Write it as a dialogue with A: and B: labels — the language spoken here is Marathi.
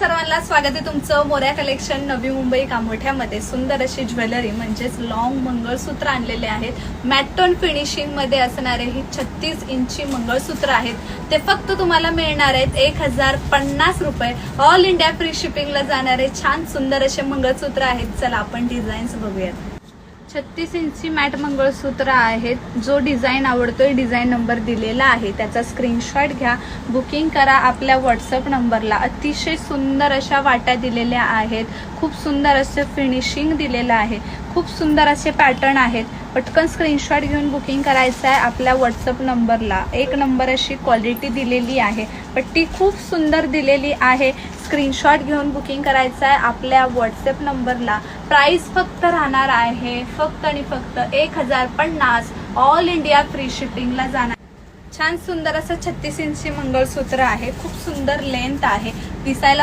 A: सर्वांना स्वागत आहे तुमचं मोऱ्या कलेक्शन नवी मुंबई कामोठ्यामध्ये। सुंदर अशी ज्वेलरी म्हणजेच लॉंग मंगळसूत्र आणलेले आहेत। मॅट फिनिशिंग मध्ये असणारे ही 36 इंची मंगळसूत्र आहेत। ते फक्त तुम्हाला मिळणार आहेत 1050 रुपये। ऑल इंडिया फ्री शिपिंगला जाणारे छान सुंदर असे मंगळसूत्र आहेत। चला आपण डिझाईन्स बघूयात। 36 इंची मॅट मंगळसूत्र आहेत। जो डिझाईन आवडतोय डिझाईन नंबर दिलेला आहे त्याचा स्क्रीनशॉट घ्या, बुकिंग करा आपल्या व्हॉट्सअप नंबरला। अतिशय सुंदर अशा वाट्या दिलेल्या आहेत, खूप सुंदर असे फिनिशिंग दिलेलं आहे, खूप सुंदर असे पॅटर्न आहेत। पटकन स्क्रीनशॉट घेऊन बुकिंग करायचं आहे आपल्या व्हॉट्सअप नंबरला। एक नंबर अशी क्वालिटी दिलेली आहे, पट्टी खूप सुंदर दिलेली आहे। स्क्रीनशॉट घेऊन बुकिंग करायचं आहे आपल्या व्हॉट्सअप नंबरला। प्राइस फक्त राहणार आहे फक्त आणि फक्त 1050। ऑल इंडिया फ्री शिपिंगला जाणार। छान सुंदर असं 36 इंची मंगळसूत्र आहे, खूप सुंदर लेंथ आहे, दिसायला